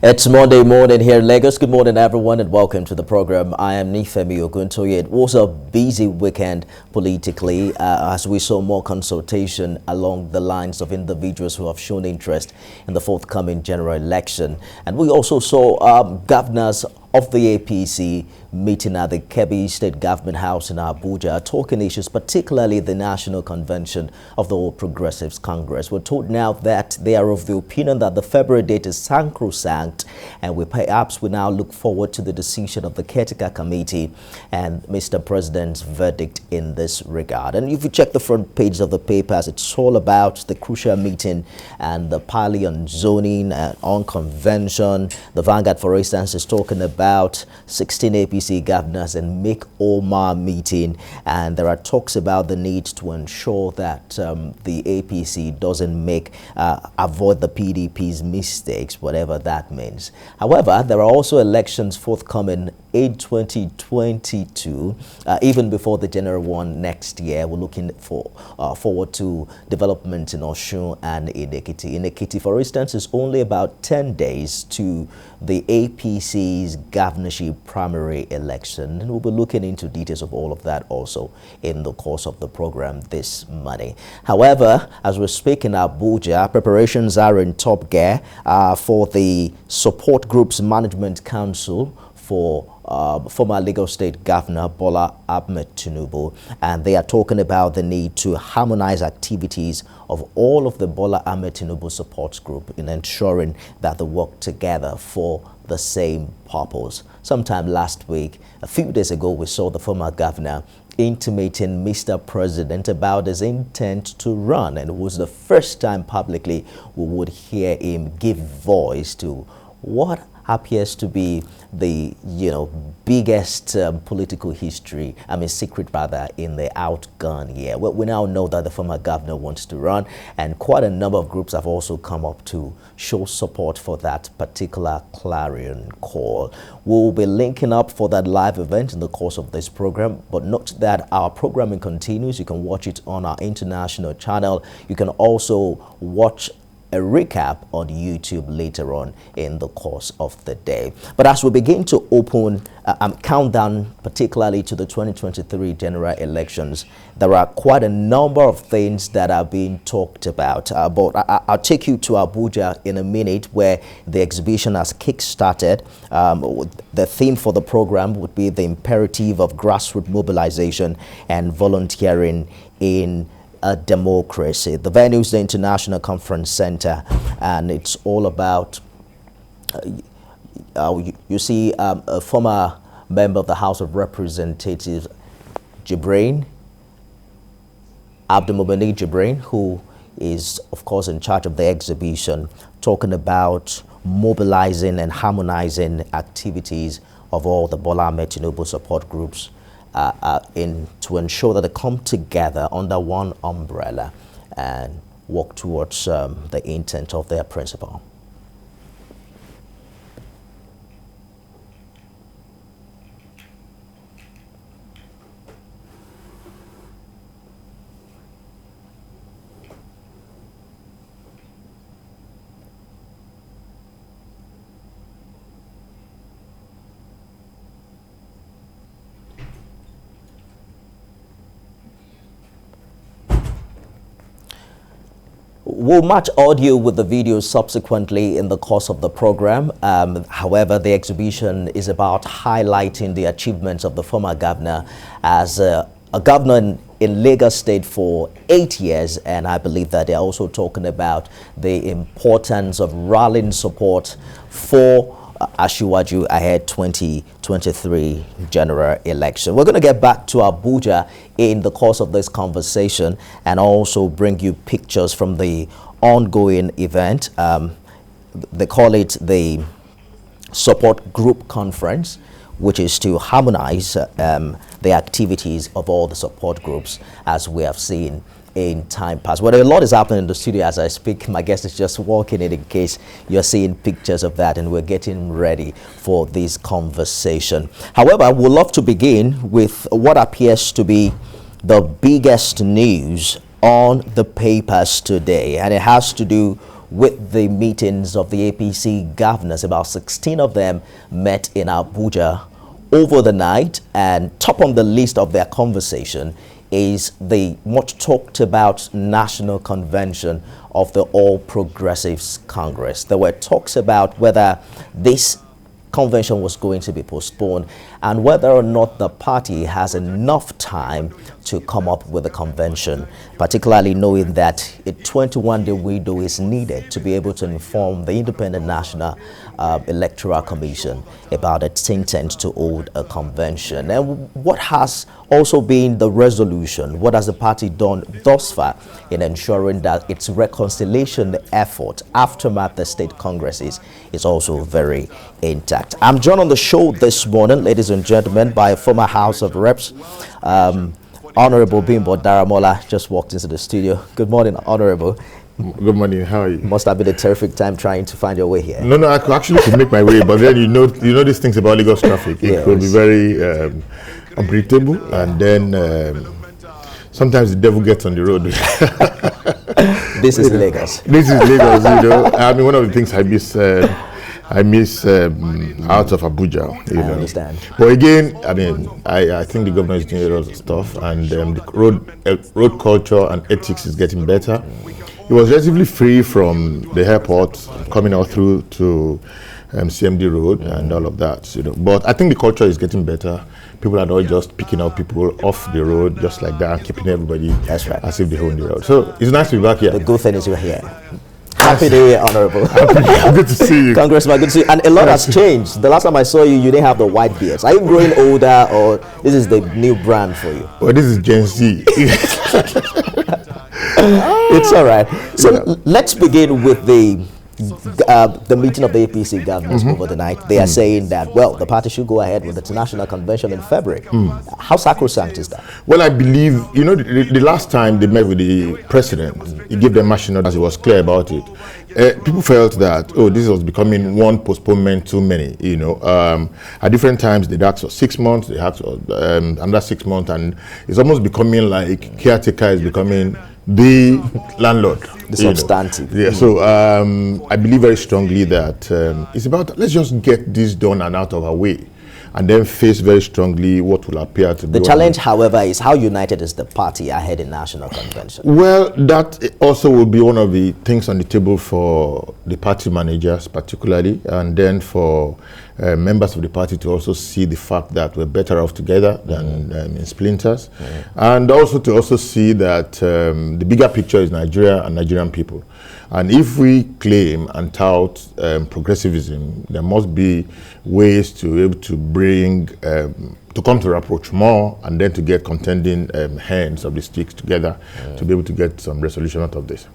It's Monday morning here in Lagos. Good morning, everyone, and welcome to the program. I am Nifemi Oguntoye. It was a busy weekend politically as we saw more consultation along the lines of individuals who have shown interest in the forthcoming general election. And we also saw governors of the APC meeting at the Kebbi State Government House in Abuja, talking issues, particularly the National Convention of the All Progressives Congress. We're told now that they are of the opinion that the February date is sacrosanct, and we perhaps will now look forward to the decision of the caretaker committee and Mr. President's verdict in this regard. And if you check the front page of the papers, it's all about the crucial meeting and the parley on zoning and on convention. The Vanguard, for instance, is talking about 16 APC governors and Make Omar meeting, and there are talks about the need to ensure that the APC doesn't avoid the PDP's mistakes, whatever that means. However, there are also elections forthcoming in 2022, even before the general one next year. We're looking forward to development in Osun and in Ekiti. In Ekiti, for instance, it's only about 10 days to the APC's governorship primary election, and we'll be looking into details of all of that also in the course of the program this morning. However, as we speak in Abuja, preparations are in top gear for the Support Groups Management Council for former Lagos State Governor Bola Tinubu, and they are talking about the need to harmonize activities of all of the Bola Tinubu support group in ensuring that they work together for the same purpose. Sometime last week, a few days ago, we saw the former governor intimating Mr. President about his intent to run, and it was the first time publicly we would hear him give voice to what appears to be the biggest political secret rather, in the outgone year. Well, we now know that the former governor wants to run, and quite a number of groups have also come up to show support for that particular clarion call. We'll be linking up for that live event in the course of this program, but note that our programming continues. You can watch it on our international channel. You can also watch a recap on YouTube later on in the course of the day. But as we begin to open countdown, particularly to the 2023 general elections, there are quite a number of things that are being talked about. But I'll take you to Abuja in a minute, where the exhibition has kick-started. The theme for the program would be the imperative of grassroots mobilization and volunteering in a democracy. The venue is the International Conference Center, and it's all about you see a former member of the House of Representatives, Abdulmumeni Jibrin, who is of course in charge of the exhibition, talking about mobilizing and harmonizing activities of all the Bola Tinubu support groups to ensure that they come together under one umbrella and work towards the intent of their principle. We'll match audio with the video subsequently in the course of the program. However, the exhibition is about highlighting the achievements of the former governor as a governor in Lagos State for 8 years, and I believe that they're also talking about the importance of rallying support for Asiwaju ahead 2023 general election. We're going to get back to Abuja in the course of this conversation and also bring you pictures from the ongoing event. They call it the Support Group Conference, which is to harmonize the activities of all the support groups, as we have seen in time past. Well, a lot is happening in the studio as I speak. My guest is just walking in case you're seeing pictures of that, and we're getting ready for this conversation. However, we'd love to begin with what appears to be the biggest news on the papers today, and it has to do with the meetings of the APC governors. About 16 of them met in Abuja over the night, and top on the list of their conversation is the much talked about National Convention of the All Progressives Congress. There were talks about whether this convention was going to be postponed and whether or not the party has enough time to come up with a convention, particularly knowing that a 21-day window is needed to be able to inform the Independent National Electoral Commission about its intent to hold a convention. And what has also been the resolution? What has the party done thus far in ensuring that its reconciliation effort aftermath the state congresses is also very intact? I'm joined on the show this morning, ladies and gentlemen, by a former House of Reps, Honorable Bimbo Daramola just walked into the studio. Good morning, Honorable. Good morning. How are you? Must have been a terrific time trying to find your way here. No, I actually could make my way, but then you know these things about Lagos traffic. It could be very unpredictable, and then sometimes the devil gets on the road. This is Lagos. This is Lagos. I mean, one of the things I miss out of Abuja. I understand. But again, I mean, I think the government is doing a lot of stuff, and the road culture and ethics is getting better. It was relatively free from the airport coming out through to CMD Road and all of that. But I think the culture is getting better. People are not just picking up people off the road just like that and keeping everybody as if they own the road. So it's nice to be back here. The good thing is you're here. Happy New Year, Honorable. Good to see you. Congressman, good to see you. And a lot has changed. The last time I saw you, you didn't have the white beards. Are you growing older, or this is the new brand for you? Well, this is Gen Z. It's all right. So let's begin with the meeting of the APC governors over the night. They are saying that, well, the party should go ahead with its national convention in February. How sacrosanct is that? Well, I believe, the last time they met with the president, he gave them national, as he was clear about it. People felt that, this was becoming one postponement too many, At different times, they asked for 6 months, they asked for another 6 months, and it's almost becoming like caretaker is becoming the landlord. The substantive. Yeah, so I believe very strongly that it's about, let's just get this done and out of our way, and then face very strongly what will appear to be. The challenge, however, is how united is the party ahead in national convention? Well, that also will be one of the things on the table for the party managers particularly, and then for members of the party to also see the fact that we're better off together than in splinters, and also to see that the bigger picture is Nigeria and Nigerian people. And if we claim and tout progressivism, there must be ways to be able to bring, to come to approach more, and then to get contending hands of the sticks together to be able to get some resolution out of this.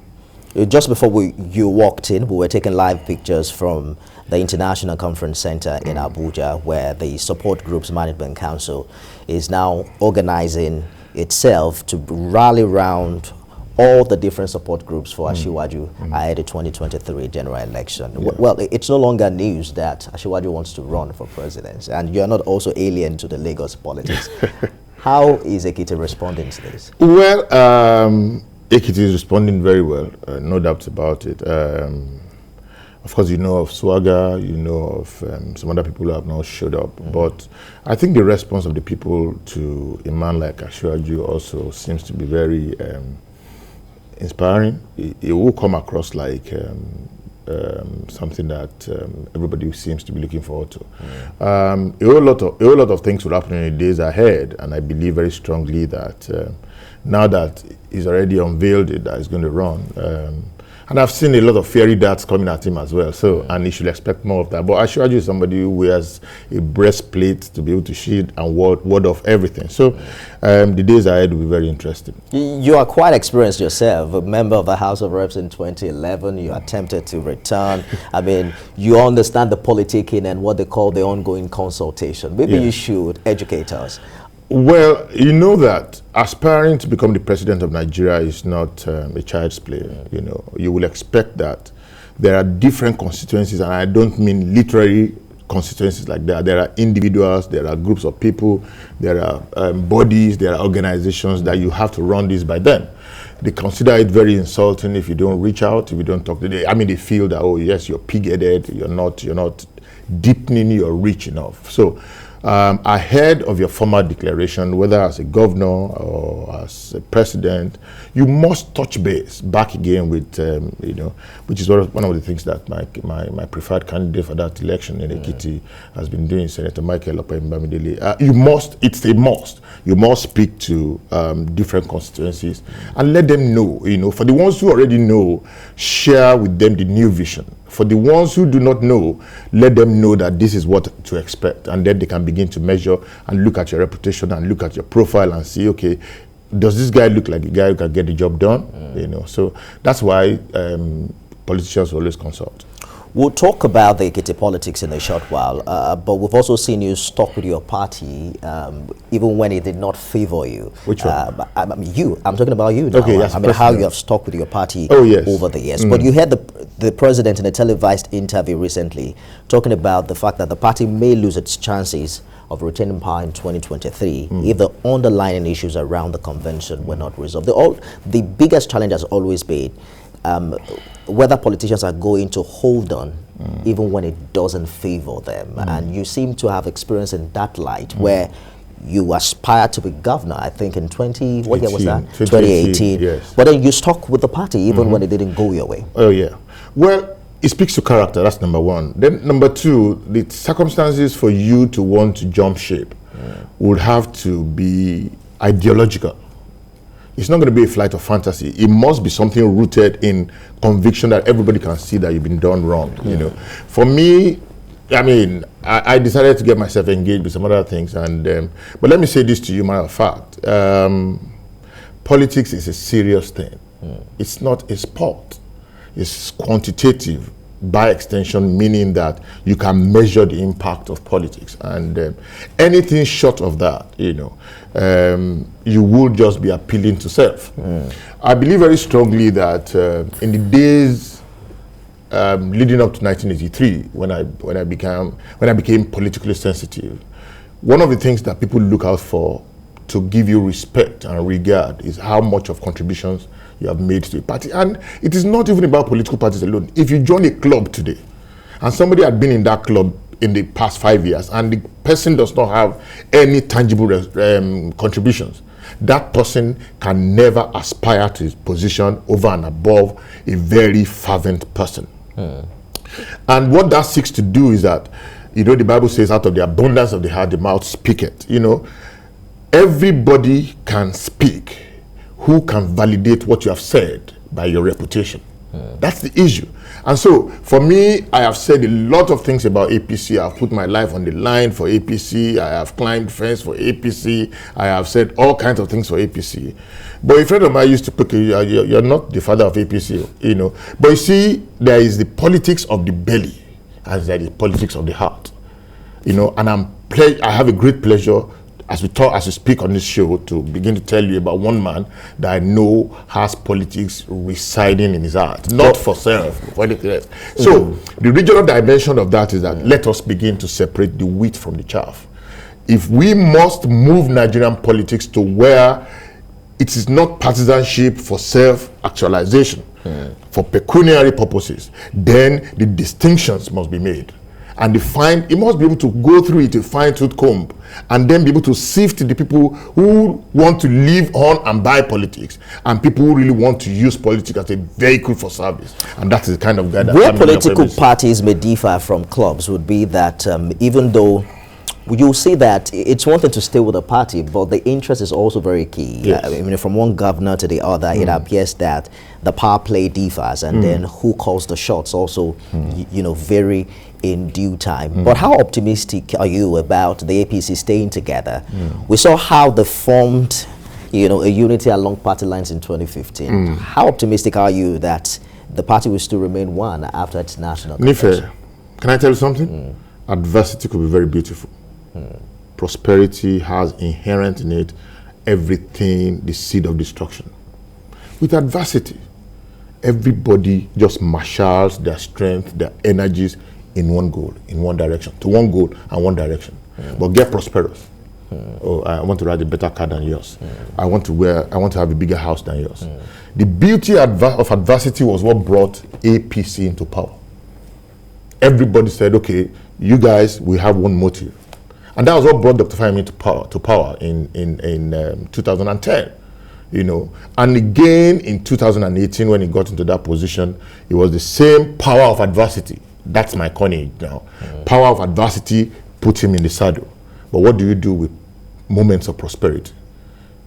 Just before you walked in, we were taking live pictures from the International Conference Center in Abuja, where the Support Groups Management Council is now organizing itself to rally around all the different support groups for Asiwaju ahead of the 2023 general election. Well, it's no longer news that Asiwaju wants to run for president, and you're not also alien to the Lagos politics. How is Ekiti responding to this? Well, Ekiti is responding very well, no doubt about it. Of course, you know of Swagger, you know of some other people who have not showed up. But I think the response of the people to a man like Asiwaju also seems to be very inspiring. It will come across like something that everybody seems to be looking forward to. A whole lot of things will happen in the days ahead, and I believe very strongly that now that he's already unveiled it, that he's going to run. And I've seen a lot of fiery darts coming at him as well, so and he should expect more of that. But Asiwaju is somebody who wears a breastplate to be able to shield and ward off everything. So the days ahead will be very interesting. You are quite experienced yourself, a member of the House of Reps in 2011. You attempted to return. I mean, you understand the politicking and what they call the ongoing consultation. Maybe you should educate us. Well, you know that aspiring to become the president of Nigeria is not a child's play. You will expect that there are different constituencies, and I don't mean literary constituencies like that. There are individuals, there are groups of people, there are bodies, there are organizations that you have to run this by them. They consider it very insulting if you don't reach out, if you don't talk to them. I mean, they feel that, oh yes, you're pig-headed, you're not deepening your reach enough. So ahead of your formal declaration, whether as a governor or as a president, you must touch base back again with, which is one of the things that my preferred candidate for that election in Ekiti has been doing, Senator Michael Opembamidele. It's a must. You must speak to different constituencies and let them know, for the ones who already know, share with them the new vision. For the ones who do not know, let them know that this is what to expect, and then they can begin to measure and look at your reputation and look at your profile and see, okay, does this guy look like a guy who can get the job done? So that's why politicians always consult. We'll talk about the Ekiti politics in a short while, but we've also seen you stuck with your party, even when it did not favor you. Which one? I'm talking about you now. Okay, yes, how you have stuck with your party over the years. But you heard the president in a televised interview recently talking about the fact that the party may lose its chances of retaining power in 2023 if the underlying issues around the convention were not resolved. The biggest challenge has always been whether politicians are going to hold on even when it doesn't favor them. And you seem to have experience in that light where you aspired to be governor, I think in 2018. Yes. But then you stuck with the party even when it didn't go your way. Oh yeah. Well, it speaks to character, that's number one. Then number two, the circumstances for you to want to jump ship would have to be ideological. It's not going to be a flight of fantasy. It must be something rooted in conviction that everybody can see that you've been done wrong. For me, I mean, I decided to get myself engaged with some other things, and but let me say this to you, matter of fact, politics is a serious thing. It's not a sport. It's quantitative by extension, meaning that you can measure the impact of politics, and anything short of that, you will just be appealing to self. I believe very strongly that in the days leading up to 1983, when I became politically sensitive, one of the things that people look out for to give you respect and regard is how much of contributions you have made to a party. And it is not even about political parties alone. If you join a club today and somebody had been in that club in the past 5 years and the person does not have any tangible contributions, that person can never aspire to his position over and above a very fervent person. And what that seeks to do is that, the Bible says, out of the abundance of the heart, the mouth speaketh. Everybody can speak who can validate what you have said by your reputation. That's the issue. And so, for me, I have said a lot of things about APC. I've put my life on the line for APC. I have climbed fence for APC. I have said all kinds of things for APC. But a friend of mine used to put, you're not the father of APC, But you see, there is the politics of the belly, and there is the politics of the heart. And I have a great pleasure as we speak on this show to begin to tell you about one man that I know has politics residing in his heart, not for self, for anything else. So the regional dimension of that is that let us begin to separate the wheat from the chaff. If we must move Nigerian politics to where it is not partisanship for self-actualization, for pecuniary purposes, then the distinctions must be made. And it must be able to go through it a fine-tooth comb and then be able to sift the people who want to live on and buy politics and people who really want to use politics as a vehicle for service. And that is the kind of guy that... Where political parties may differ from clubs would be that even though you'll see that it's one thing to stay with a party, but the interest is also very key. Yes. From one governor to the other, it appears that the power play differs, and then who calls the shots also, vary in due time. But how optimistic are you about the APC staying together? We saw how they formed, a unity along party lines in 2015. How optimistic are you that the party will still remain one after its national convention? Nife, can I tell you something? Adversity could be very beautiful. Prosperity has inherent in it everything, the seed of destruction. With adversity, everybody just marshals their strength, their energies in one goal, in one direction, to one goal and one direction. But get prosperous. Oh, I want to ride a better car than yours. I want to have a bigger house than yours. The beauty of adversity was what brought APC into power. Everybody said, okay, you guys, we have one motive. And that was what brought Dr. Fayemi to power in 2010. You know, and again in 2018 when he got into that position, it was the same power of adversity. That's my coinage now. Power of adversity put him in the saddle. But what do you do with moments of prosperity?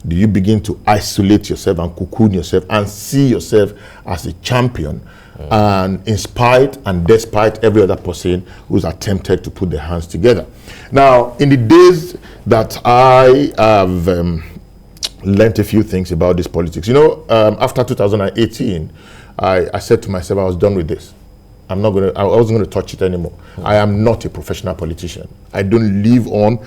Do you begin to isolate yourself and cocoon yourself and see yourself as a champion, and in spite and despite every other person who's attempted to put their hands together? Now, in the days that I have learned a few things about this politics. You know, after 2018, I said to myself, I was done with this. I wasn't going to touch it anymore. I am not a professional politician. I don't live on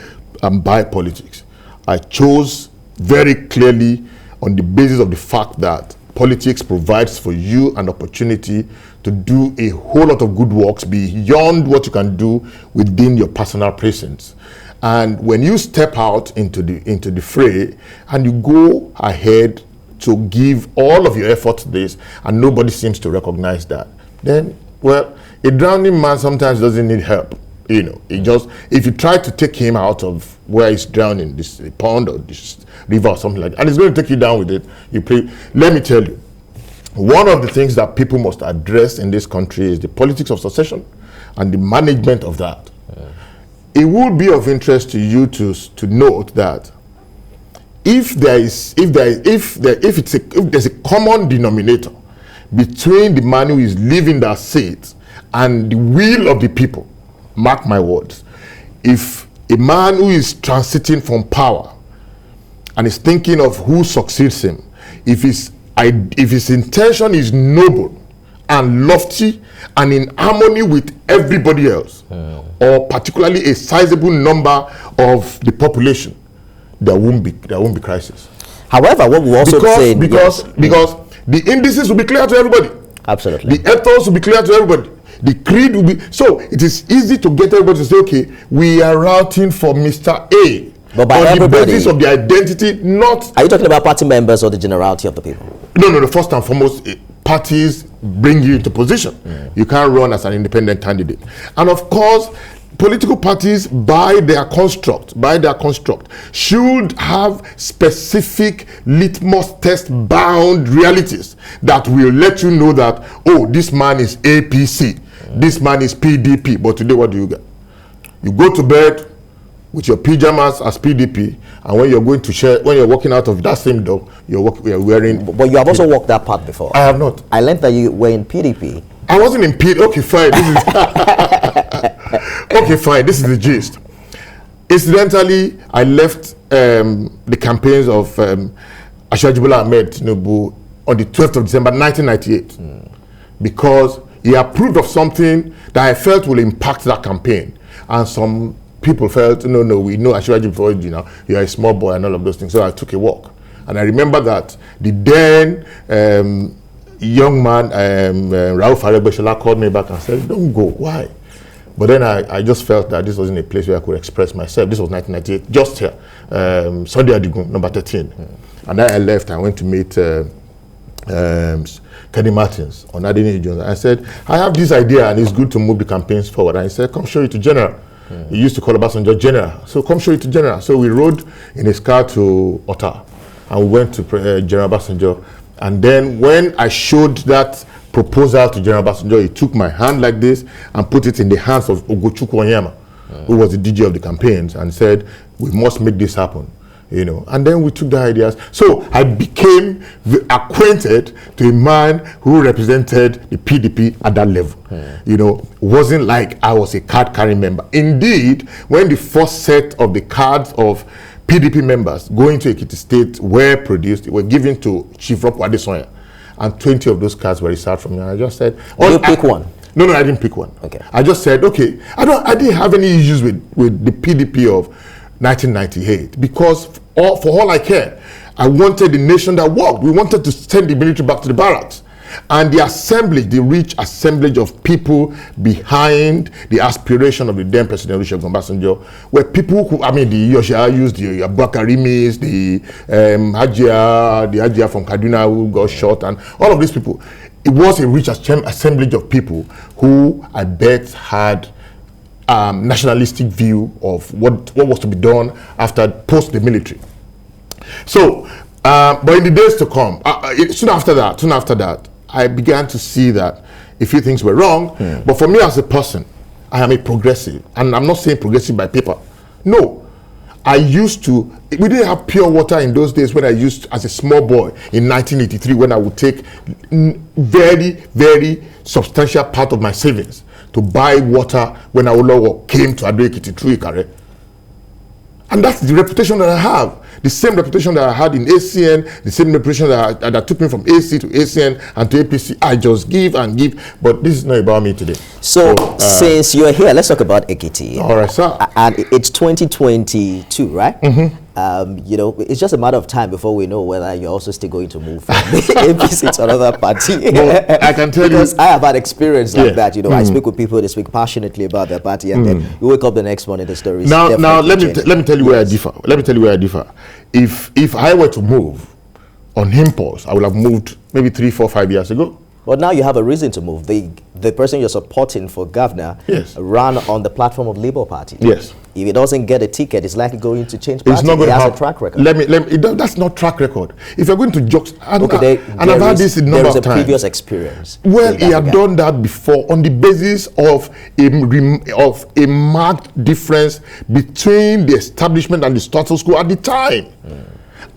and by politics. I chose very clearly on the basis of the fact that politics provides for you an opportunity to do a whole lot of good works beyond what you can do within your personal presence. And when you step out into the fray and you go ahead to give all of your effort to this and nobody seems to recognize that, then, well, a drowning man sometimes doesn't need help. You know, if you try to take him out of where he's drowning, this pond or this river or something like that, and it's going to take you down with it, let me tell you, one of the things that people must address in this country is the politics of succession and the management of that. It would be of interest to you to note that if there's a common denominator between the man who is leaving that seat and the will of the people, mark my words, if a man who is transiting from power and is thinking of who succeeds him, if his intention is noble and lofty and in harmony with everybody else, or particularly a sizable number of the population, there won't be crisis. However, what we also say because the indices will be clear to everybody. Absolutely. The ethos will be clear to everybody. The creed will be, so it is easy to get everybody to say, okay, we are routing for Mr. A. But by on the basis of the identity, not... Are you talking about party members or the generality of the people? No. First and foremost, parties bring you into position. You can't run as an independent candidate. And of course, political parties, by their construct, should have specific litmus test bound realities that will let you know that, oh, this man is APC, this man is PDP. But today, what do you get? You go to bed with your pajamas as PDP, and when you're going to share, when you're walking out of that same door, you're wearing... But you have also walked that path before. I have not. I learned that you were in PDP. I wasn't in PDP. Okay, fine. Okay, fine. This is the gist. Incidentally, I left the campaigns of Asiwaju Tinubu on the 12th of December 1998 because he approved of something that I felt will impact that campaign, and some people felt, no, we know Asiwaju before, you're a small boy and all of those things. So I took a walk, and I remember that the then young man, Rauf Aregbesola, called me back and said, don't go. Why? But then I just felt that this wasn't a place where I could express myself. This was 1998, just here, Sunday Adigun, number 13. And then I left. I went to meet Kenny Martins on Adini Jones. I said, I have this idea and it's good to move the campaigns forward. And he said, come show it to General. He used to call Obasanjo General. So come show it to General. So we rode in his car to Otta and we went to General Obasanjo. And then when I showed that proposal to General Obasanjo, he took my hand like this and put it in the hands of Ugochukwu Onyema, who was the DG of the campaigns, and said, we must make this happen. And then we took the ideas. So I became acquainted to a man who represented the PDP at that level. It wasn't like I was a card-carrying member. Indeed, when the first set of the cards of PDP members going to Ekiti State were produced, they were given to Chief Ropo Adesonya, and 20 of those cards were reserved from me. And I just said, you pick one? No, I didn't pick one. Okay. I just said, okay, I didn't have any issues with the PDP of 1998 because for all I care, I wanted a nation that worked. We wanted to send the military back to the barracks. And the assemblage, the rich assemblage of people behind the aspiration of the then President Olusegun Obasanjo were people who, I mean, the Yoshiyus, the Abubakarimis, the Hajia from Kaduna who got shot, and all of these people. It was a rich assemblage of people who I bet had nationalistic view of what was to be done after post the military. So, but in the days to come, soon after that, I began to see that a few things were wrong. But for me as a person, I am a progressive, and I'm not saying progressive by paper. No, we didn't have pure water in those days when I used, as a small boy in 1983, when I would take very, very substantial part of my savings to buy water when Awolowo came to Ekiti through Ikare. And that's the reputation that I have. The same reputation that I had in ACN, the same reputation that took me from AC to ACN and to APC. I just give and give, but this is not about me today. So since you're here, let's talk about Ekiti. All right, sir. And it's 2022, right? You know, it's just a matter of time before we know whether you're also still going to move from the APC to another party. Well, I can tell because I have had experience like that. You know, I speak with people, they speak passionately about their party, and then you wake up the next morning, the story is now let me tell you where I Yes. differ. Let me tell you where I differ. If I were to move on impulse, I would have moved maybe 3, 4, 5 years ago. But now you have a reason to move. The person you're supporting for governor ran on the platform of Labour Party. Yes. If he doesn't get a ticket, it's likely going to change party. It's not going he to has have a track record. That's not track record. If you're going to jokes, and I've there had this a number of times. There is a previous experience. Well, he had done that before on the basis of a marked difference between the establishment and the status quo at the time.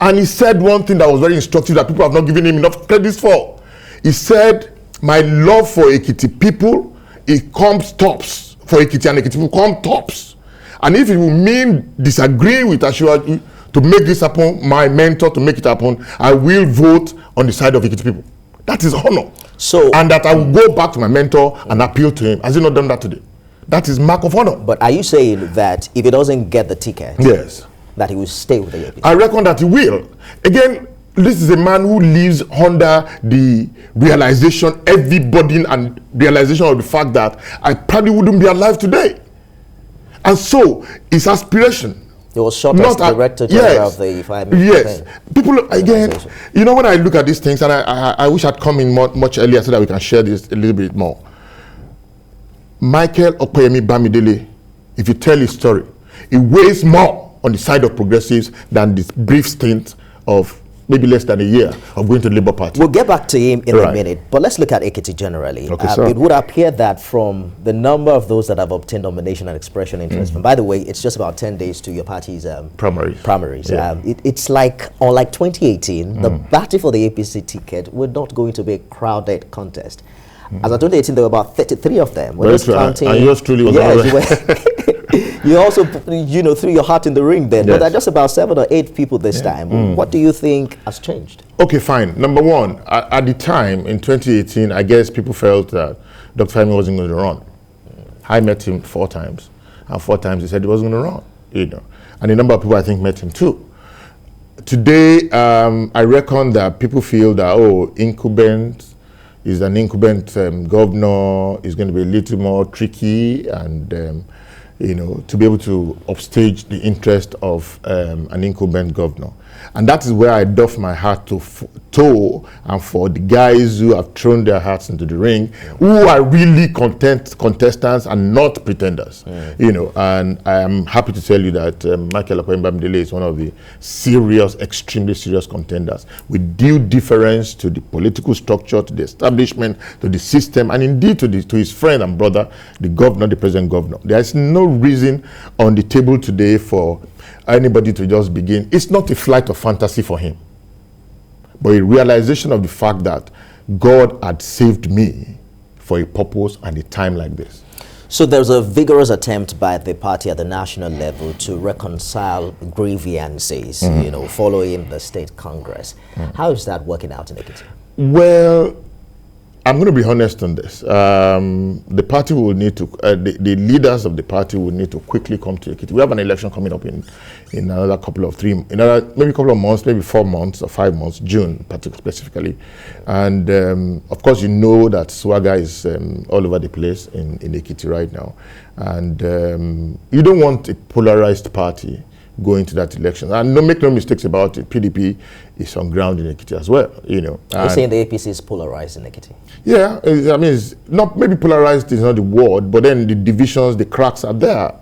And he said one thing that was very instructive that people have not given him enough credit for. He said, my love for Ekiti people, it comes tops. For Ekiti and Ekiti people come tops. And if it will mean disagreeing with Asiwaju to make this happen, my mentor to make it happen, I will vote on the side of Ekiti people. That is honor. So, and that I will go back to my mentor and appeal to him. Has he not done that today? That is mark of honor. But are you saying that if he doesn't get the ticket, yes, that he will stay with the APC? I reckon that he will. Again, this is a man who lives under the realization, heavy burden and realization of the fact that I probably wouldn't be alive today. And so, his aspiration. He was shot as Director General of the Yes. People, again, you know, when I look at these things, and I wish I'd come in much earlier so that we can share this a little bit more. Michael Okoyemi Bamidele, if you tell his story, it weighs more on the side of progressives than this brief stint of maybe less than a year of going to the Labour Party. We'll get back to him in a minute, but let's look at Ekiti generally. Okay, it would appear that from the number of those that have obtained nomination and expression interest, and by the way, it's just about 10 days to your party's primaries. Yeah. It's like, unlike 2018, the battle for the APC ticket were not going to be a crowded contest. As of 2018, there were about 33 of them. Very true. And yours truly was you also, you know, threw your heart in the ring then. Yes. But there are just about 7 or 8 people this time. What do you think has changed? Okay, fine. Number one, at the time in 2018, I guess people felt that Dr. Femi wasn't going to run. I met him 4 times, and 4 times he said he wasn't going to run. You know, and a number of people I think met him too. Today, I reckon that people feel that incumbent is an incumbent governor is going to be a little more tricky, and you know, to be able to upstage the interest of an incumbent governor. And that is where I doff my hat to and for the guys who have thrown their hearts into the ring, who are really contestants and not pretenders. You know, and I am happy to tell you that Michael Okoyemi Bamidele is one of the serious, extremely serious contenders with due deference to the political structure, to the establishment, to the system, and indeed to his friend and brother, the governor, the present governor. There is no reason on the table today for anybody to just begin. It's not a flight of fantasy for him, but a realization of the fact that God had saved me for a purpose and a time like this. So there's a vigorous attempt by the party at the national level to reconcile grievances, you know, following the state congress. How is that working out in Ekiti? Well, I'm going to be honest on this. The party will need to, the leaders of the party will need to quickly come to Ekiti. We have an election coming up in another couple of maybe a couple of months, maybe 4 months or 5 months, June specifically. And of course, you know that swagger is all over the place in Ekiti right now. And you don't want a polarized party going to that election. And make no mistakes about it, PDP is on ground in Ekiti as well, you know. You're saying the APC is polarized in Ekiti? Yeah, I mean, it's not, maybe polarized is not the word, but then the divisions, the cracks are there.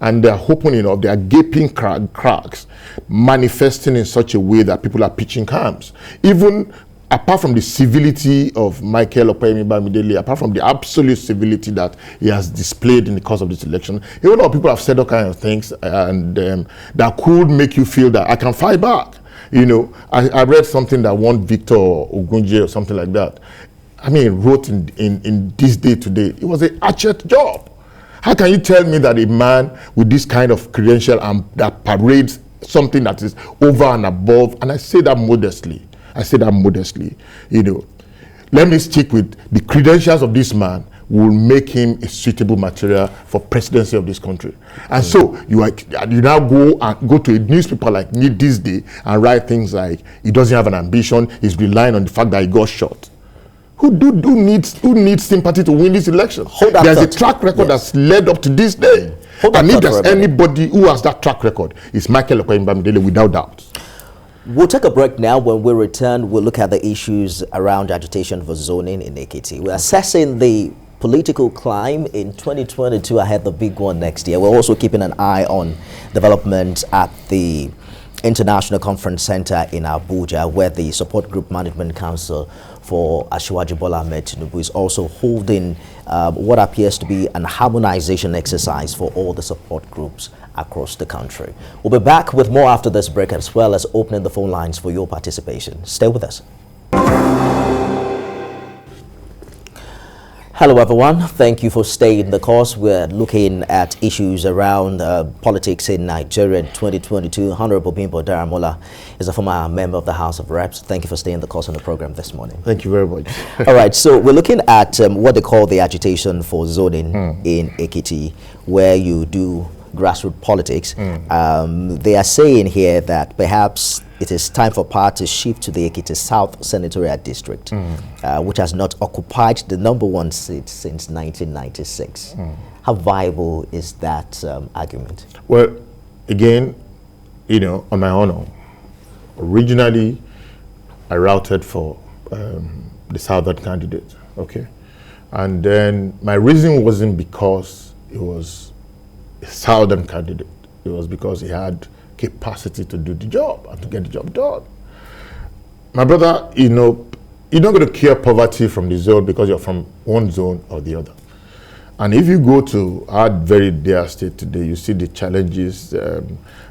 And they're opening up, they are gaping cracks, manifesting in such a way that people are pitching camps. Even apart from the civility of Michael Opeyemi Bamidele, apart from the absolute civility that he has displayed in the course of this election, even though people have said all kinds of things and that could make you feel that I can fight back. You know, I read something that one Victor Ogunje or something like that, I mean, wrote in this day today. It was a hatchet job. How can you tell me that a man with this kind of credential and that parades something that is over and above, and I say that modestly, you know, let me stick with the credentials of this man will make him a suitable material for presidency of this country. And so you now go to a newspaper like me this day and write things like he doesn't have an ambition, he's relying on the fact that he got shot. Who needs sympathy to win this election? There's a track record that's led up to this day. And if there's anybody who has that track record, it's Michael Opeyemi Bamidele, without doubt. We'll take a break now. When we return, we'll look at the issues around agitation for zoning in Ekiti. We're assessing the political climb in 2022 ahead the big one next year. We're also keeping an eye on development at the International Conference Center in Abuja, where the Support Group Management Council for Asiwaju Bola Tinubu is also holding what appears to be an harmonization exercise for all the support groups across the country. We'll be back with more after this break, as well as opening the phone lines for your participation. Stay with us. Hello everyone, thank you for staying the course. We're looking at issues around politics in Nigeria in 2022. Honorable Bimbo Daramola is a former member of the House of Reps. Thank you for staying the course on the program this morning. Thank you very much. All right, so we're looking at what they call the agitation for zoning in Ekiti, where you do grassroots politics. They are saying here that perhaps it is time for power to shift to the Ekiti South Senatorial District, which has not occupied the #1 seat since 1996. How viable is that argument? Well, again, you know, on my honor, originally I routed for the Southern candidate, okay? And then my reason wasn't because it was a Southern candidate. It was because he had capacity to do the job and to get the job done. My brother, you know, you're not going to cure poverty from the zone because you're from one zone or the other. And if you go to our very dear state today, you see the challenges.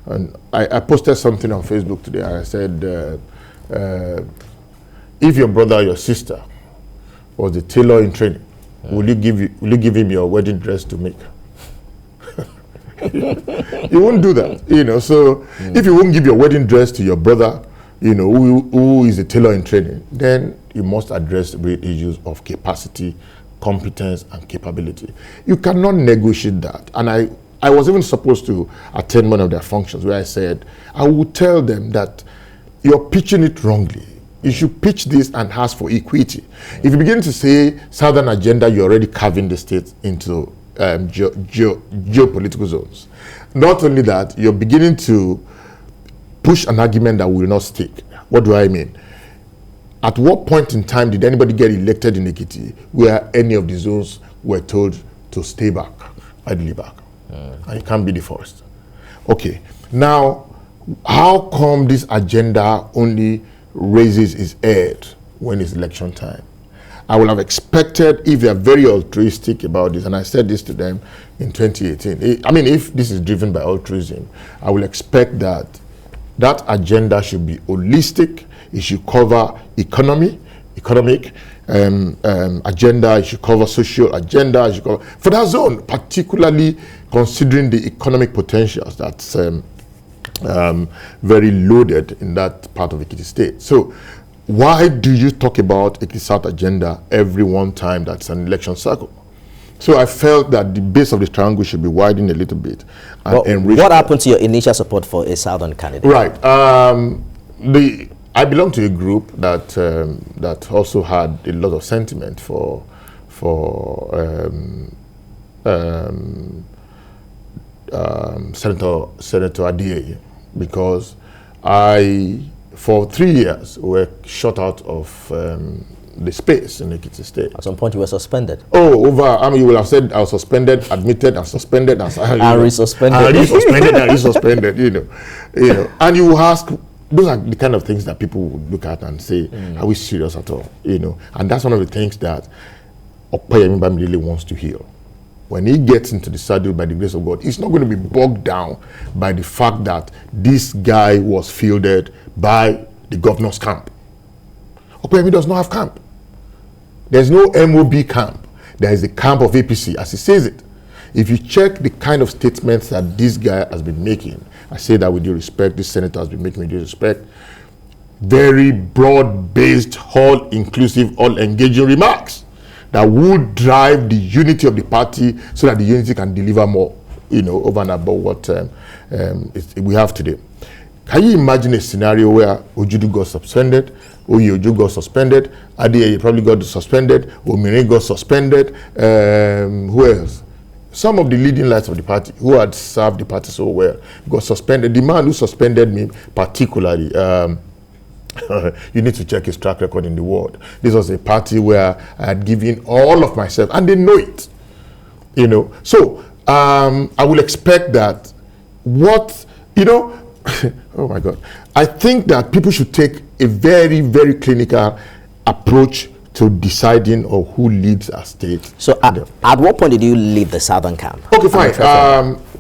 And I posted something on Facebook today. I said, if your brother or your sister was a tailor in training, will you give him your wedding dress to make? You won't do that, you know. So if you won't give your wedding dress to your brother, you know, who is a tailor in training, then you must address the great issues of capacity, competence, and capability. You cannot negotiate that. And I was even supposed to attend one of their functions where I said, I would tell them that you're pitching it wrongly. You should pitch this and ask for equity. If you begin to say Southern agenda, you're already carving the state into geopolitical zones. Not only that, you're beginning to push an argument that will not stick. What do I mean? At what point in time did anybody get elected in Ekiti where any of the zones were told to stay back, idly back? And you can't be the first. Okay, now, how come this agenda only raises its head when it's election time? I would have expected, if they are very altruistic about this, and I said this to them in 2018, I mean, if this is driven by altruism, I will expect that that agenda should be holistic. It should cover economic agenda, it should cover social agenda, it should cover, for that zone, particularly considering the economic potentials that's very loaded in that part of Ekiti state. So why do you talk about Ekiti South agenda every one time that's an election cycle? So I felt that the base of the triangle should be widened a little bit. And what happened to your initial support for a southern candidate? Right. I belong to a group that that also had a lot of sentiment for Senator Adie, because for 3 years were shut out of the space in Ekiti State. At some point you were suspended. Oh, you will have said I was suspended, admitted, and suspended, and resuspended. And resuspended, and resuspended, you know. And you will ask, those are the kind of things that people would look at and say, are we serious at all? You know, and that's one of the things that Opeyemi Bamidele wants to heal. When he gets into the saddle, by the grace of God, he's not going to be bogged down by the fact that this guy was fielded by the governor's camp. Opeyemi does not have camp. There's no MOB camp. There is the camp of APC, as he says it. If you check the kind of statements that this guy has been making, I say that with due respect, this senator has been making with due respect, very broad-based, all-inclusive, all-engaging remarks that would drive the unity of the party so that the unity can deliver more, you know, over and above what we have today. Can you imagine a scenario where Ojudu got suspended, Oyeojo got suspended, Adie probably got suspended, Omire got suspended, who else? Some of the leading lights of the party who had served the party so well got suspended. The man who suspended me particularly, you need to check his track record in the world. This was a party where I had given all of myself, and they know it, you know. So I will expect that oh my God. I think that people should take a very, very clinical approach to deciding on who leads a state. So at what point did you leave the southern camp? Okay, fine.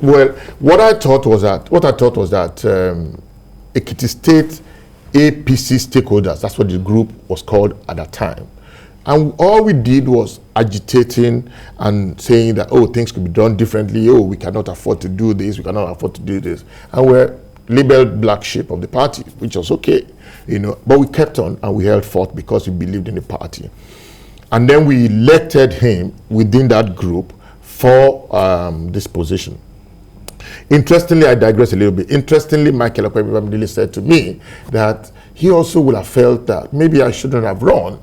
Well, what I thought was that Ekiti State APC stakeholders, that's what the group was called at that time. And all we did was agitating and saying that, oh, things could be done differently. Oh, we cannot afford to do this. We cannot afford to do this. And we're labeled black sheep of the party, which was okay, you know. But we kept on and we held forth because we believed in the party. And then we elected him within that group for this position. Interestingly, I digress a little bit. Interestingly, Michael Opeyemi said to me that he also would have felt that maybe I shouldn't have run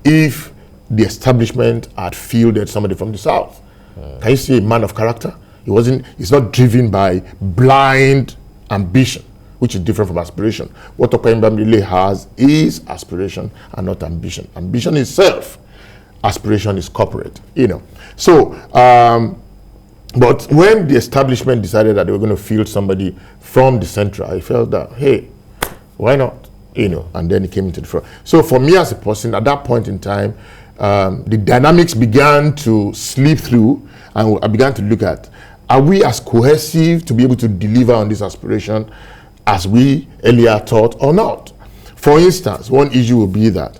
if the establishment had fielded somebody from the South. Can you see a man of character? He's not driven by blind ambition, which is different from aspiration. What Opeyemi has is aspiration and not ambition. Ambition is self. Aspiration is corporate, you know. So, but when the establishment decided that they were going to field somebody from the central, I felt that, hey, why not? You know, and then he came into the front. So for me as a person, at that point in time, the dynamics began to slip through, and I began to look at, are we as cohesive to be able to deliver on this aspiration as we earlier thought or not? For instance, one issue will be that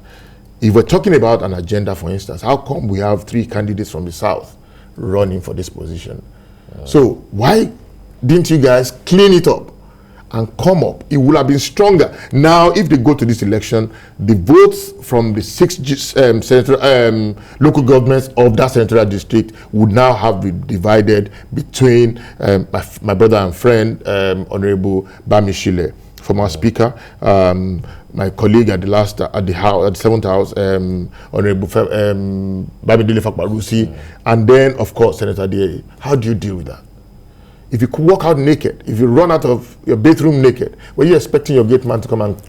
if we're talking about an agenda, for instance, how come we have 3 candidates from the South running for this position? So why didn't you guys clean it up and come up? It would have been stronger. Now, if they go to this election, the votes from the 6 local governments of that senatorial district would now have been divided between my brother and friend, Honorable Bamishile, former speaker, my colleague at the 7th House, Honorable Bamidele Fakbarusi, and then, of course, Senator Adie. How do you deal with that? If you could walk out naked, if you run out of your bathroom naked, were you expecting your gate man to come and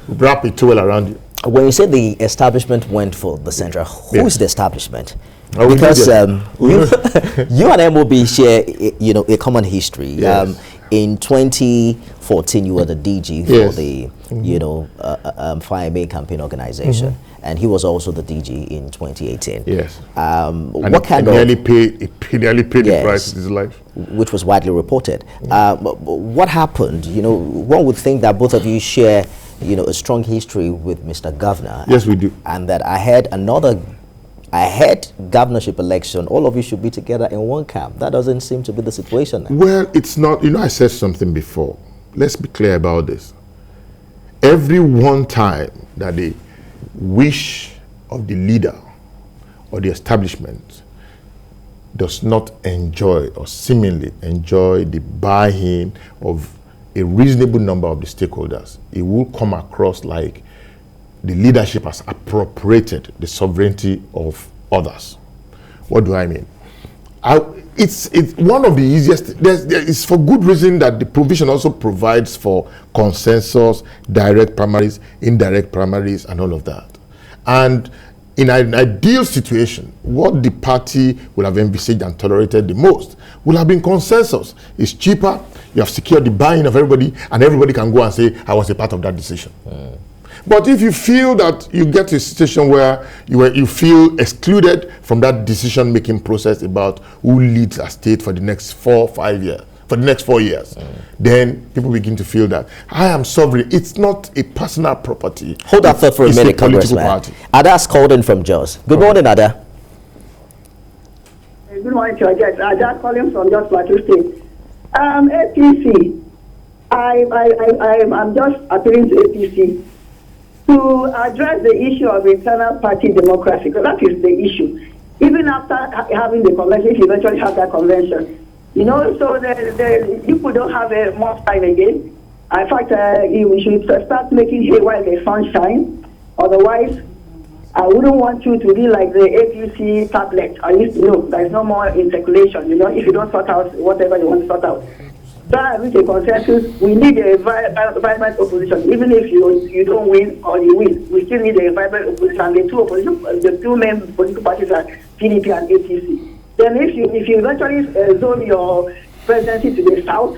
wrap a towel around you? When you say the establishment went for the central, who's the establishment? Oh, because you and MOB share, you know, a common history. Yes. In 2014, you were the DG for the, you know, FIMA campaign organization, and he was also the DG in 2018. Yes. What kind of nearly paid the price of his life, which was widely reported. What happened? You know, one would think that both of you share, you know, a strong history with Mr. Governor. Yes, we do. And that ahead governorship election, all of you should be together in one camp. That doesn't seem to be the situation now. Well, it's not. You know, I said something before. Let's be clear about this. every one time that the wish of the leader or the establishment does not enjoy or seemingly enjoy the buy-in of a reasonable number of the stakeholders, it will come across like the leadership has appropriated the sovereignty of others. What do I mean? It's one of the easiest. It's for good reason that the provision also provides for consensus, direct primaries, indirect primaries, and all of that. And in an ideal situation, what the party will have envisaged and tolerated the most will have been consensus. It's cheaper, you have secured the buy-in of everybody, and everybody can go and say, I was a part of that decision. But if you feel that you get to a situation where you feel excluded from that decision-making process about who leads a state for the next 4 or 5 years, for the next 4 years, then people begin to feel that I am sovereign. It's not a personal property. Hold that thought for a minute, Congressman. Ada's called in from Jos. Good morning, Ada. Good morning, George. Ada calling from Jos Plateau State. APC. I'm just appealing to APC to address the issue of internal party democracy, because that is the issue. Even after having the convention, if you eventually have that convention, you know, so the people don't have more time again. In fact, we should start making hay while the sun shines. Otherwise, I wouldn't want you to be like the APC tablet. I used to know there's no more in circulation, you know, if you don't sort out whatever you want to sort out. That with a consensus, we need a vibrant opposition. Even if you don't win or you win, we still need a vibrant opposition. And the two main political parties are PDP and APC. Then if you eventually zone your presidency to the south,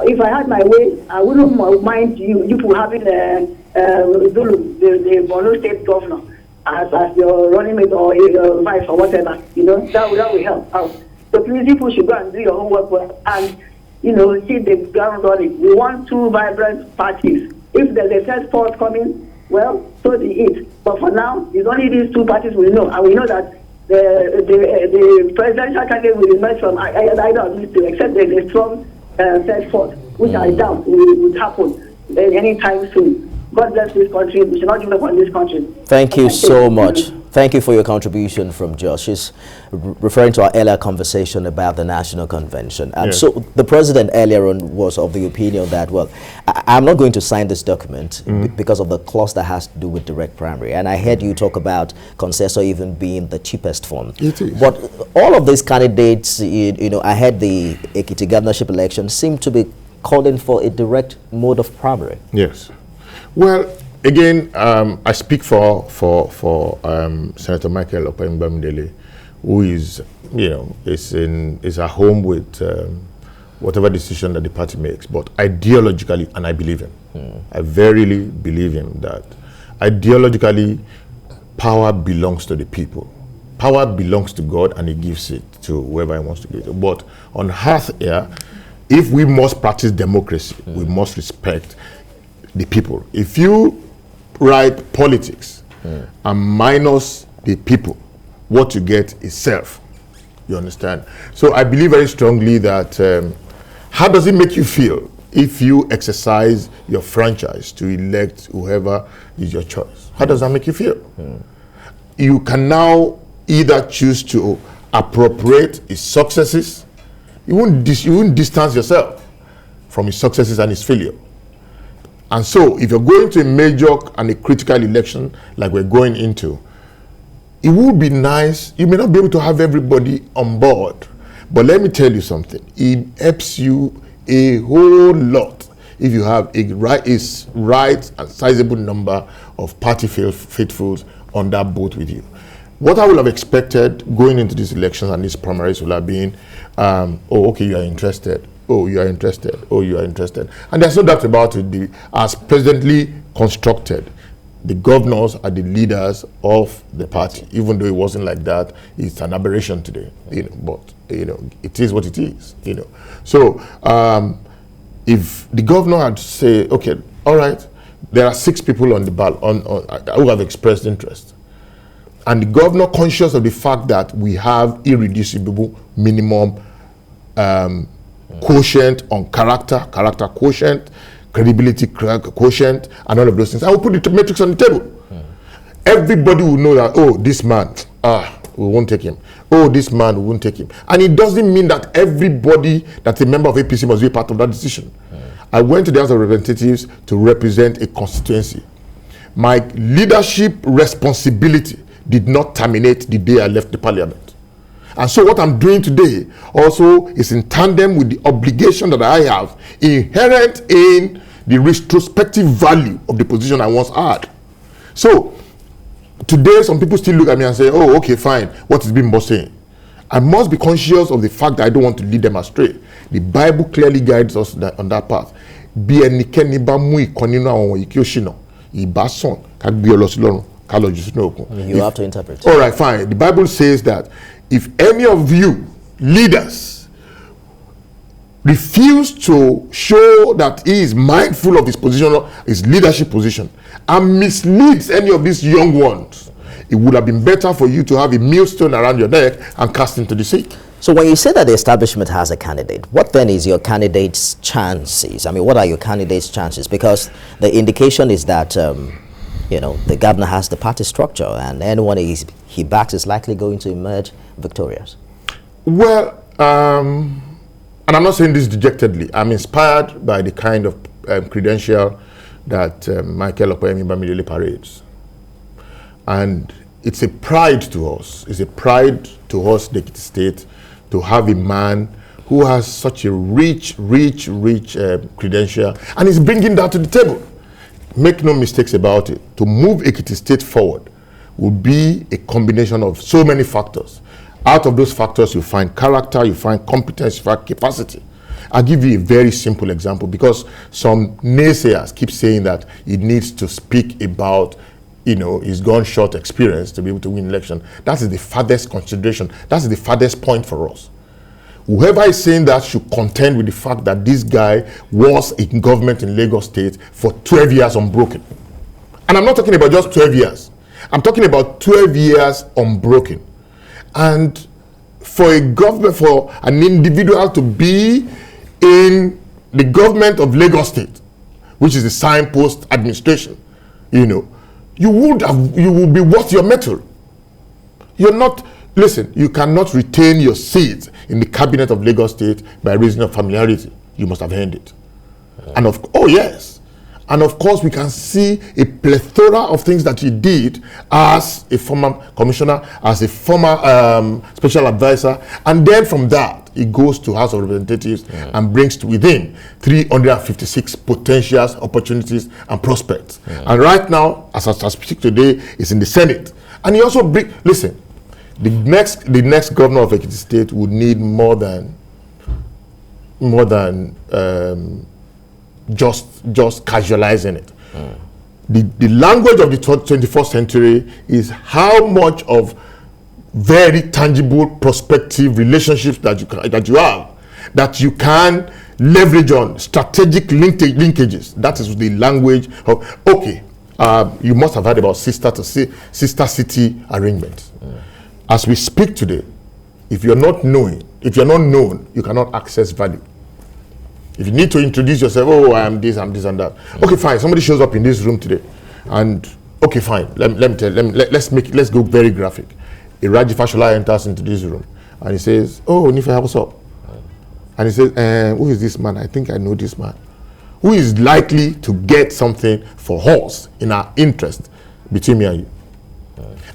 if I had my way, I wouldn't mind you having Zulu, the Borno State governor, as your running mate or vice or whatever. You know, that will help out. So please, people should go and do your homework well and, you know, hit the ground running. We want two vibrant parties. If there's a third force coming, well, so be it. But for now, it's only these two parties we know, and we know that the presidential candidate will emerge from either of these two, except there's a strong third force, which I doubt would happen anytime soon. God bless this country. We should not give up on this country. Thank you so much. Thank you for your contribution from Jos. She's referring to our earlier conversation about the National Convention. Yes. So the president earlier on was of the opinion that, well, I'm not going to sign this document because of the clause that has to do with direct primary. And I heard you talk about consensus even being the cheapest form. It is. But all of these candidates, you know, I heard the Ekiti governorship election seem to be calling for a direct mode of primary. Yes. Well, again, I speak for Senator Michael Opembamidele, who is, you know, is at home with whatever decision that the party makes. But ideologically, and I believe him, I verily believe him that ideologically, power belongs to the people. Power belongs to God, and He gives it to whoever He wants to give it. But on earth here, if we must practice democracy, we must respect the people. If you write politics and minus the people, what you get is self. You understand? So I believe very strongly that how does it make you feel if you exercise your franchise to elect whoever is your choice? How does that make you feel? You can now either choose to appropriate his successes. You won't distance yourself from his successes and his failure. And so, if you're going to a major and a critical election like we're going into, it would be nice. You may not be able to have everybody on board, but let me tell you something. It helps you a whole lot if you have a right and sizable number of party faithfuls on that boat with you. What I would have expected going into these elections and these primaries would have been, oh, okay, you are interested. Oh, you are interested. Oh, you are interested. And there's no doubt about it. As presently constructed, the governors are the leaders of the party. Even though it wasn't like that, it's an aberration today. You know, but you know, it is what it is. You know, so if the governor had to say, okay, all right, there are 6 people on the ballot who have expressed interest, and the governor conscious of the fact that we have irreducible minimum quotient on character quotient, credibility quotient, and all of those things. I will put the metrics on the table. Everybody will know that, oh, this man, we won't take him. Oh, this man, we won't take him. And it doesn't mean that everybody that's a member of APC must be a part of that decision. I went to the House of Representatives to represent a constituency. My leadership responsibility did not terminate the day I left the parliament. And so what I'm doing today also is in tandem with the obligation that I have inherent in the retrospective value of the position I once had. So today, some people still look at me and say, oh, okay, fine. What is Bimbo saying? I must be conscious of the fact that I don't want to lead them astray. The Bible clearly guides us on that path. You have to interpret. All right, fine. The Bible says that if any of you leaders refuse to show that he is mindful of his position, his leadership position, and misleads any of these young ones, it would have been better for you to have a millstone around your neck and cast into the sea. So when you say that the establishment has a candidate, what then is your candidate's chances? I mean, what are your candidate's chances? Because the indication is that, you know, the governor has the party structure, and anyone he backs is likely going to emerge victorious. Well, and I'm not saying this dejectedly. I'm inspired by the kind of credential that Michael Okoyemi Bamidele parades. And it's a pride to us. It's a pride to us, the Ekiti State, to have a man who has such a rich credential, and is bringing that to the table. Make no mistakes about it. To move Ekiti State forward will be a combination of so many factors. Out of those factors, you find character, you find competence, you find capacity. I'll give you a very simple example, because some naysayers keep saying that it needs to speak about, you know, his gunshot experience to be able to win election. That is the farthest consideration. That's the farthest point for us. Whoever is saying that should contend with the fact that this guy was in government in Lagos State for 12 years unbroken. And I'm not talking about just 12 years. I'm talking about 12 years unbroken. And for a government, for an individual to be in the government of Lagos State, which is the signpost administration, you know, you will be worth your mettle. You're not, listen, you cannot retain your seat in the cabinet of Lagos State by reason of familiarity. You must have earned it. And and of course, we can see a plethora of things that he did as a former commissioner, as a former special advisor. And then from that, he goes to House of Representatives and brings to within 356 potentials, opportunities, and prospects. And right now, as I speak today, is in the Senate. And he also listen, the next governor of Ekiti State would need more than just casualizing it. The language of the 21st century is how much of very tangible prospective relationships that you have that you can leverage on strategic linkages. That is the language of, okay, you must have heard about sister city arrangements. As we speak today, if you're not known, you cannot access value. If you need to introduce yourself, oh, I am this, I'm this and that. Okay, fine. Somebody shows up in this room today, and okay, fine. Let's go very graphic. Iraji Fashola enters into this room, and he says, "Oh, Nife, what's up?" And he says, "Who is this man? I think I know this man. Who is likely to get something for us in our interest between me and you?"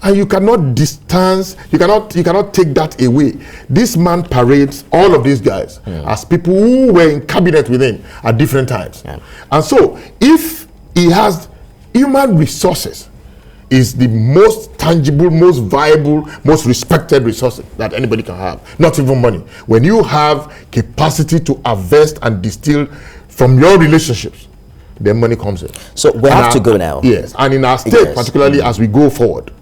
And you cannot distance, you cannot take that away. This man parades all of these guys as people who were in cabinet with him at different times. And so, if he has human resources, is the most tangible, most viable, most respected resource that anybody can have. Not even money. When you have capacity to harvest and distill from your relationships, then money comes in. So we have to go now. Yes, and in our state, particularly as we go forward,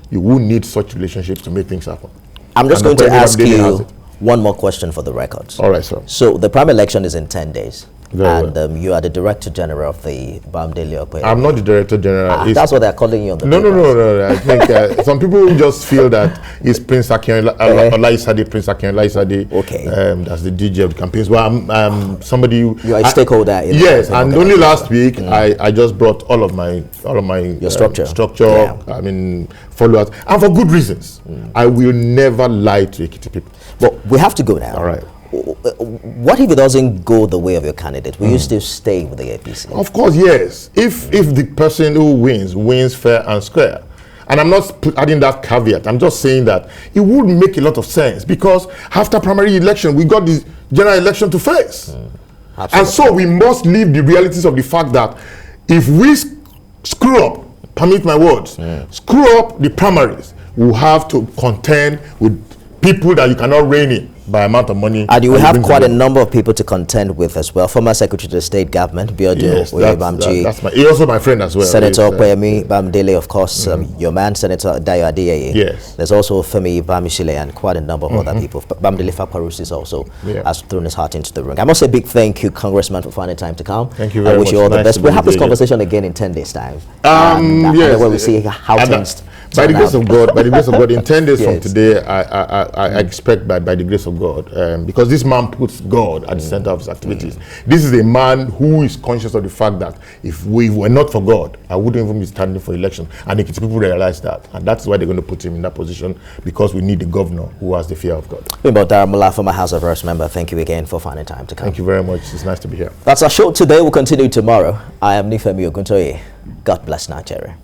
you will need such relationships to make things happen. I'm just going to ask you one more question for the records. All right, sir. So the primary election is in 10 days. You are the Director General of the Bamdele Okwe. I'm not the Director General. That's what they're calling you on the No. I think some people just feel that it's Prince Akin Olaisade, Prince Akin Olaisade. Okay. That's the DJ of the campaigns. Well, I'm somebody. You are a stakeholder. Yes, and only last week I just brought all of my your structure. Yeah. I mean, followers, and for good reasons. I will never lie to Ekiti people. But we have to go now. All right. What if it doesn't go the way of your candidate? Will you still stay with the APC? Of course, yes. If the person who wins fair and square. And I'm not adding that caveat. I'm just saying that it would make a lot of sense because after primary election, we got the general election to face. And so we must leave the realities of the fact that if we screw up, permit my words, screw up the primaries, we'll have to contend with people that you cannot rein in by amount of money. And you will have quite a number of people to contend with as well. Former Secretary to the State Government, Biodun Oyebamji. He's also my friend as well. Senator Kwemi Bamdele, of course, your man, Senator Dayo Adeyeye. Yes. There's also Femi Bamishile and quite a number of other people. Bamdele Faparusis also has thrown his heart into the ring. I must say a big thank you, Congressman, for finding time to come. Thank you very much. I wish you all the best. We'll have this conversation again in 10 days' time. Yes. Where we see how things by the grace of God, in 10 days from today, I expect by the grace of God, because this man puts God at the center of his activities. This is a man who is conscious of the fact that if we were not for God, I wouldn't even be standing for election. And if people realize that, and that's why they're going to put him in that position, because we need a governor who has the fear of God. Bimbo Daramola, former House of Reps member, thank you again for finding time to come. Thank you very much. It's nice to be here. That's our show today. We'll continue tomorrow. I am Nifemi Oguntoye. God bless Nigeria.